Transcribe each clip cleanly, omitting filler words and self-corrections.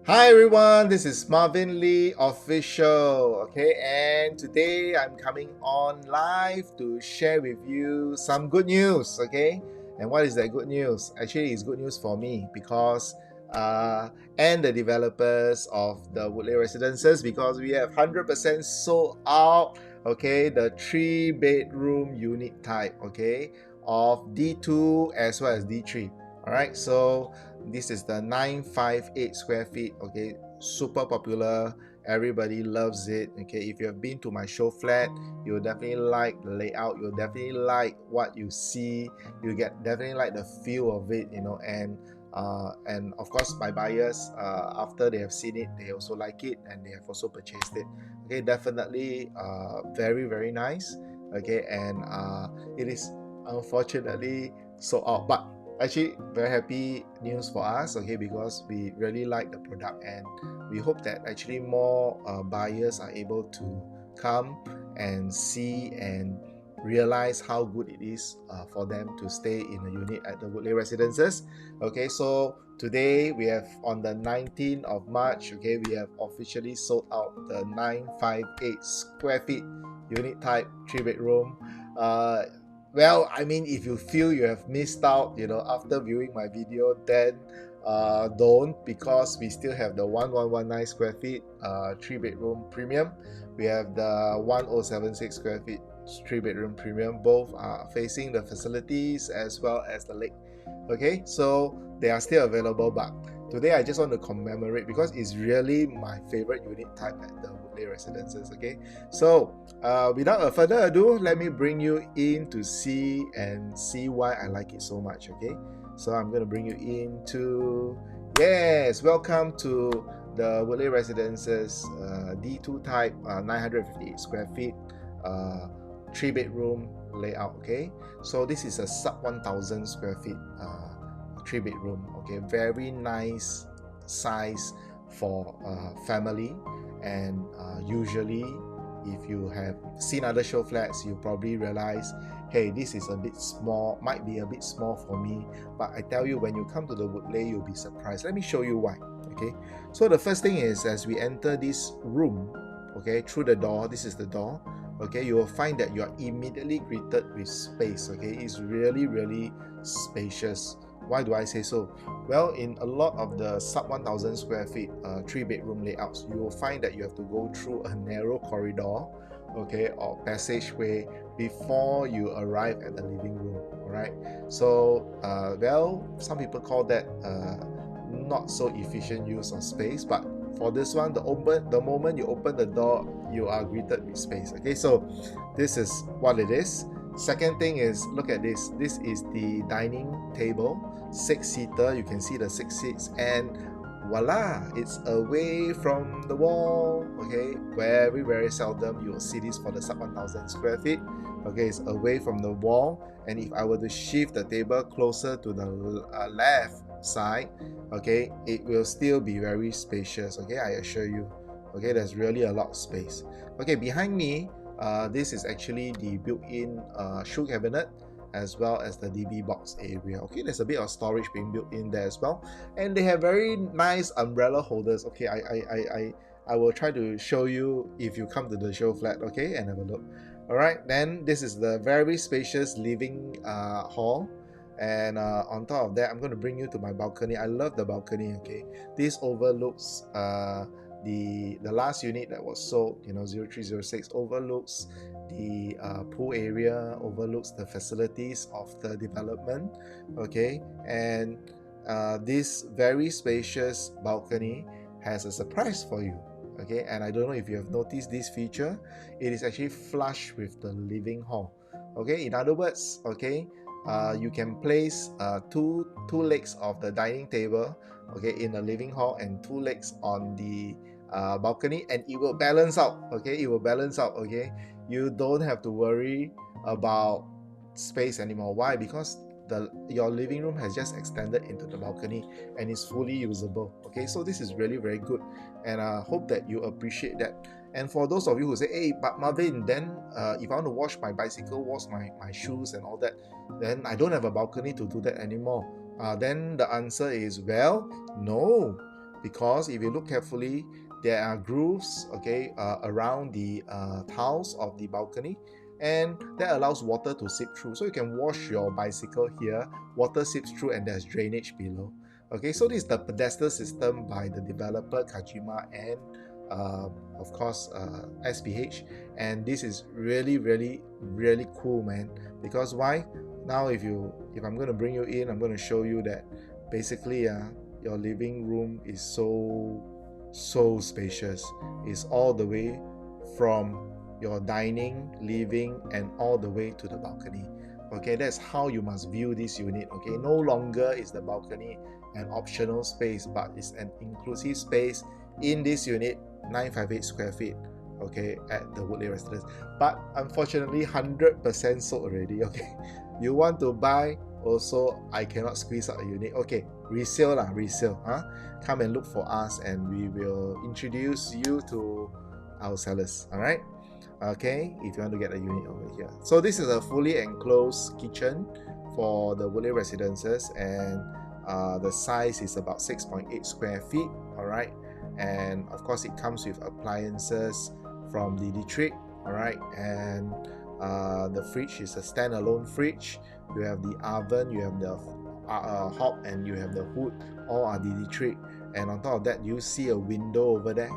Hi everyone, this is Marvin Lee official. Okay, and today I'm coming on live to share with you some good news. Okay, and what is that good news? Actually, it's good news for me because and the developers of the Woodleigh Residences, because we have 100% sold out. Okay, the 3-bedroom unit type. Okay, of D2 as well as D3. All right, so this is the 958 square feet. Okay, super popular, everybody loves it. Okay, if you have been to my show flat, you'll definitely like the layout, you'll definitely like what you see, you get definitely like the feel of it, and of course my buyers, after they have seen it, they also like it and they have also purchased it. Okay, definitely very very nice. Okay, and it is unfortunately sold out, but actually very happy news for us. Okay, because we really like the product and we hope that actually more buyers are able to come and see and realize how good it is for them to stay in a unit at the Woodleigh Residences. Okay, so today we have on the 19th of March, okay, we have officially sold out the 958 square feet unit type 3-bedroom. Well, I mean, if you feel you have missed out, after viewing my video, then don't, because we still have the 1119 square feet 3-bedroom premium. We have the 1076 square feet 3-bedroom premium. Both are facing the facilities as well as the lake. Okay, so they are still available, but today I just want to commemorate because it's really my favorite unit type at the Woodleigh Residences. Okay, so without further ado, let me bring you in to see why I like it so much. Okay, so I'm going to bring you into, yes, welcome to the Woodleigh Residences D2 type 958 square feet 3-bedroom layout. Okay, so this is a sub 1000 square feet 3-bedroom. Okay, very nice size for family, and usually if you have seen other show flats, you probably realize, hey, this is a bit small, might be a bit small for me. But I tell you, when you come to the Woodleigh, you'll be surprised. Let me show you why. Okay, so the first thing is, as we enter this room, okay, through the door, this is the door. Okay, you will find that you are immediately greeted with space. Okay, it's really really spacious. Why do I say so? Well, in a lot of the sub 1000 square feet 3-bedroom layouts, you will find that you have to go through a narrow corridor, okay, or passageway before you arrive at the living room. All right, so well, some people call that not so efficient use of space, but for this one, the moment you open the door, you are greeted with space. Okay, so this is what it is. Second thing is, look at this. This is the dining table, 6-seater. You can see the 6 seats, and voila, it's away from the wall. Okay, very very seldom you will see this for the sub 1000 square feet. Okay, it's away from the wall, and if I were to shift the table closer to the left side, okay, it will still be very spacious. Okay, I assure you. Okay, there's really a lot of space. Okay, behind me, this is actually the built-in shoe cabinet as well as the DB box area. Okay, there's a bit of storage being built in there as well, and they have very nice umbrella holders. Okay, I will try to show you if you come to the show flat. Okay, and have a look. All right, then this is the very spacious living hall. And on top of that, I'm going to bring you to my balcony. I love the balcony. Okay, this overlooks the last unit that was sold, 0306, overlooks the pool area, overlooks the facilities of the development. Okay, and this very spacious balcony has a surprise for you. Okay, and I don't know if you have noticed this feature. It is actually flush with the living hall. Okay, in other words, okay, you can place two legs of the dining table, okay, in the living hall, and two legs on the balcony, and it will balance out. Okay, it will balance out. Okay, you don't have to worry about space anymore. Why? Because your living room has just extended into the balcony and is fully usable. Okay, so this is really very good, and I hope that you appreciate that. And for those of you who say, hey, but Marvin, then if I want to wash my bicycle, wash my shoes and all that, then I don't have a balcony to do that anymore. Then the answer is, well, no. because if you look carefully, there are grooves, okay, around the tiles of the balcony, and that allows water to seep through. So you can wash your bicycle here, water seeps through, and there's drainage below. Okay, so this is the pedestal system by the developer Kajima and of course SPH, and this is really cool, man. Because why? Now if I'm going to bring you in, I'm going to show you that basically your living room is so spacious. It's all the way from your dining, living, and all the way to the balcony. Okay, that's how you must view this unit. Okay, no longer is the balcony an optional space, but it's an inclusive space in this unit, 958 square feet, okay, at the Woodleigh Residences. But unfortunately 100% sold already. Okay, you want to buy also, I cannot squeeze out a unit. Okay, resale lah, resale, huh? Come and look for us and we will introduce you to our sellers. All right, okay, if you want to get a unit over here. So this is a fully enclosed kitchen for the Woodleigh Residences, and the size is about 6.8 square feet. All right, and of course it comes with appliances from the D2. All right, and the fridge is a standalone fridge. You have the oven, you have the hob, and you have the hood, all are D2. And on top of that, you see a window over there.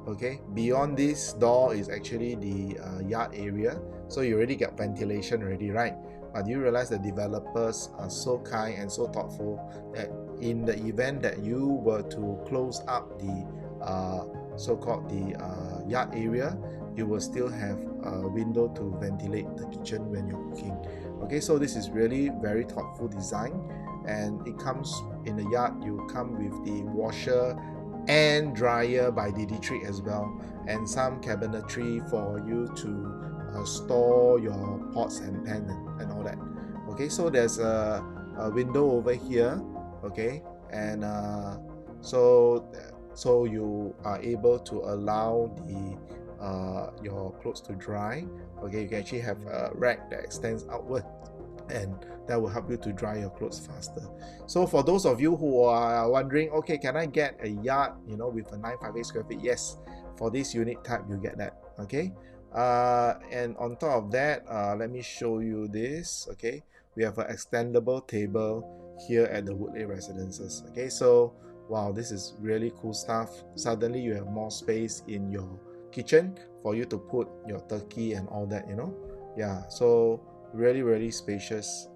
Okay, beyond this door is actually the yard area, so you already get ventilation already, right? But you realize the developers are so kind and so thoughtful that in the event that you were to close up the so-called the yard area, you will still have a window to ventilate the kitchen when you're cooking. Okay, so this is really very thoughtful design, and it comes in the yard. You come with the washer and dryer by D2 as well, and some cabinetry for you to store your pots and pans and all that. Okay, so there's a window over here. Okay, and so you are able to allow the your clothes to dry. Okay, you can actually have a rack that extends outward, and that will help you to dry your clothes faster. So for those of you who are wondering, okay, can I get a yard, you know, with a 958 square feet? Yes, for this unit type you get that. Okay, and on top of that, let me show you this. Okay, we have an extendable table here at the Woodleigh Residences. Okay, so wow, this is really cool stuff. Suddenly you have more space in your kitchen for you to put your turkey and all that, you know. Yeah, so really spacious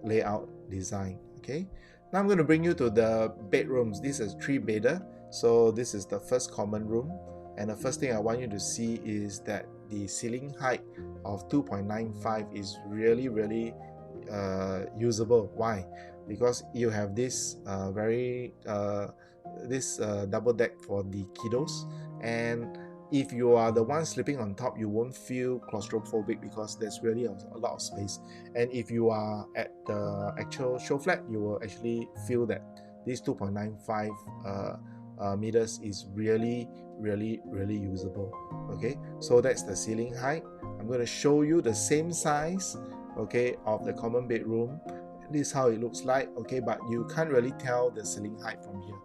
layout design. Okay, now I'm going to bring you to the bedrooms. This is 3-bedder, so this is the first common room, and the first thing I want you to see is that the ceiling height of 2.95 is really usable. Why? Because you have this double deck for the kiddos, and if you are the one sleeping on top, you won't feel claustrophobic because there's really a lot of space. And if you are at the actual show flat, you will actually feel that this 2.95 meters is really usable. Okay, so that's the ceiling height. I'm going to show you the same size, okay, of the common bedroom. This is how it looks like. Okay, but you can't really tell the ceiling height from here.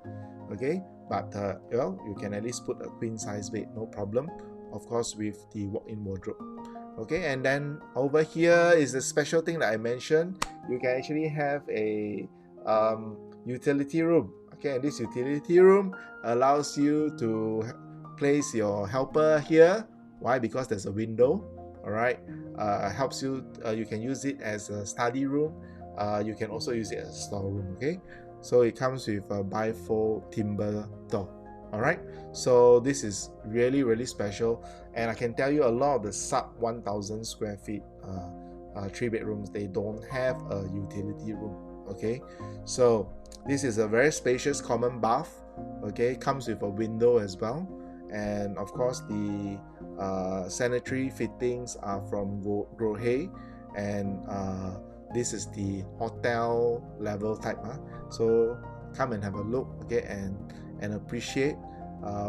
Okay, but well, you can at least put a queen size bed, no problem, of course, with the walk-in wardrobe. Okay, and then over here is the special thing that I mentioned. You can actually have a utility room. Okay, and this utility room allows you to place your helper here. Why? Because there's a window. All right, helps you. You can use it as a study room. You can also use it as a storeroom. Okay, so it comes with a bifold timber door. All right, so this is really special, and I can tell you a lot of the sub 1,000 square feet 3-bedrooms, they don't have a utility room. Okay, so this is a very spacious common bath. Okay, comes with a window as well, and of course the sanitary fittings are from Woodleigh, and this is the hotel level type. So come and have a look, okay, and appreciate.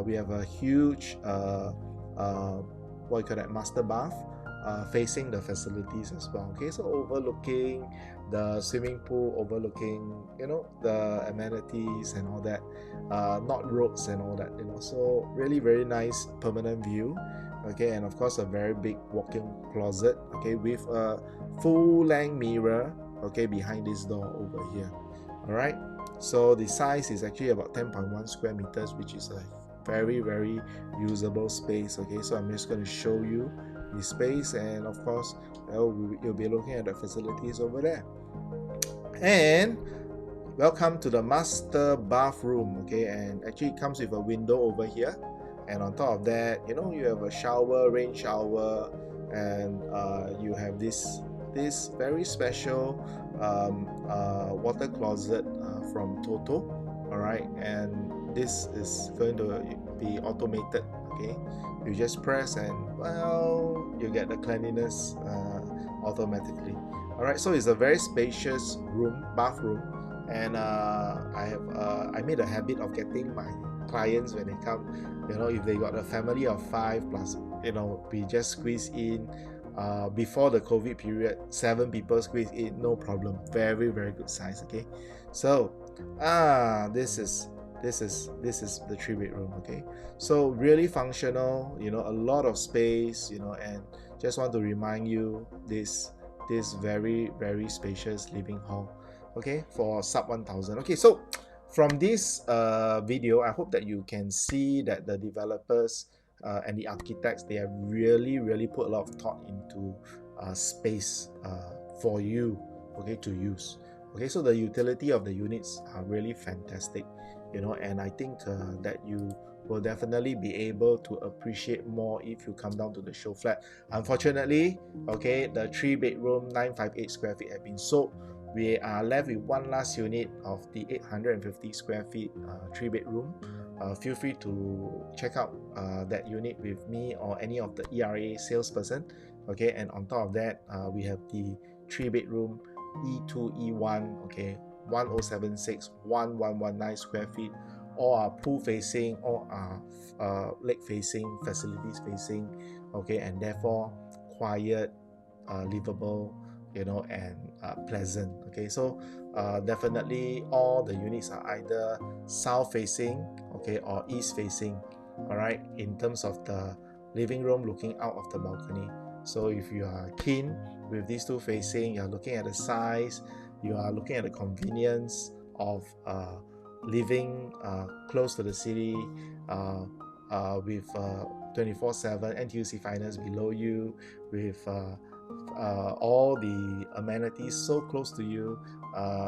We have a huge what you call that, master bath, facing the facilities as well. Okay, so overlooking the swimming pool, overlooking, you know, the amenities and all that, not roads and all that, you know. So really very nice permanent view. Okay, and of course a very big walk-in closet, okay, with a full-length mirror, okay, behind this door over here. All right, so the size is actually about 10.1 square meters, which is a very usable space. Okay, so I'm just going to show you the space, and of course you'll be looking at the facilities over there. And welcome to the master bathroom. Okay, and actually it comes with a window over here, and on top of that, you know, you have a shower, rain shower, and you have this very special water closet from Toto. All right, and this is going to be automated. Okay, you just press and, well, you get the cleanliness automatically. All right, so it's a very spacious bathroom, and I made a habit of getting my clients when they come, you know, if they got a family of 5 plus, you know, we just squeeze in. Before the COVID period, 7 people squeeze in, no problem. Very good size. Okay, so this is the 3-bedroom. Okay, so really functional, you know, a lot of space, you know, and just want to remind you this very spacious living hall, okay, for sub 1,000. Okay, so from this video, I hope that you can see that the developers and the architects, they have really put a lot of thought into space for you, okay, to use. Okay, so the utility of the units are really fantastic, you know, and I think that you will definitely be able to appreciate more if you come down to the show flat. Unfortunately, okay, the 3-bedroom 958 square feet have been sold. We are left with one last unit of the 850 square feet 3-bedroom. Feel free to check out that unit with me or any of the ERA salesperson. Okay, and on top of that, we have the 3-bedroom E2 E1, okay, 1076 1119 square feet. All are pool facing, all are lake facing, facilities facing, okay, and therefore quiet, livable, you know, and pleasant. Okay, so definitely all the units are either south facing, okay, or east facing. All right, in terms of the living room looking out of the balcony. So if you are keen with these two facing, you are looking at the size, you are looking at the convenience of living close to the city, with 24/7 NTUC finance below you, with all the amenities so close to you.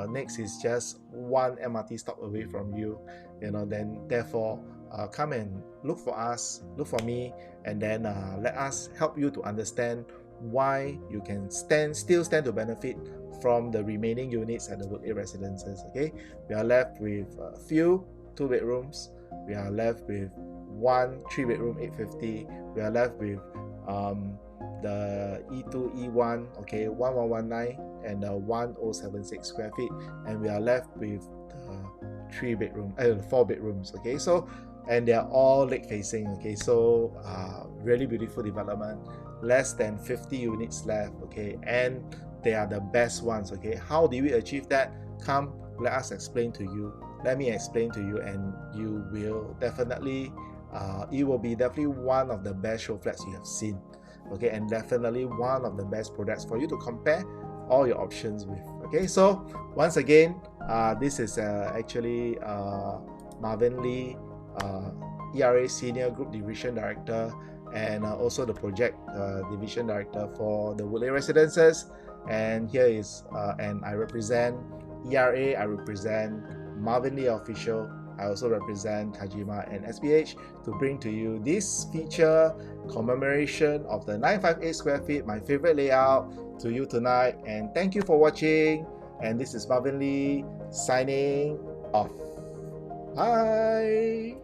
Next is just one MRT stop away from you, you know, then therefore come and look for us, look for me, and then let us help you to understand why you can still stand to benefit from the remaining units at the Woodleigh Residences. Okay, we are left with a few 2-bedrooms, we are left with one 3-bedroom 850, we are left with the E2 E1, okay, 1119 and 1076 square feet, and we are left with the 4 bedrooms. Okay, so, and they are all lake facing. Okay, so really beautiful development, less than 50 units left. Okay, and they are the best ones. Okay, how do we achieve that? Come, let us explain to you. Let me explain to you, and you will definitely it will be definitely one of the best show flats you have seen. Okay, and definitely one of the best products for you to compare all your options with. Okay, so once again, this is actually Marvin Lee, ERA Senior Group Division Director, and also the Project Division Director for the Woodleigh Residences. And here is, and I represent ERA, I represent Marvin Lee Official, I also represent Kajima and SPH to bring to you this feature commemoration of the 958 square feet, my favorite layout, to you tonight. And thank you for watching. And this is Marvin Lee signing off. Bye.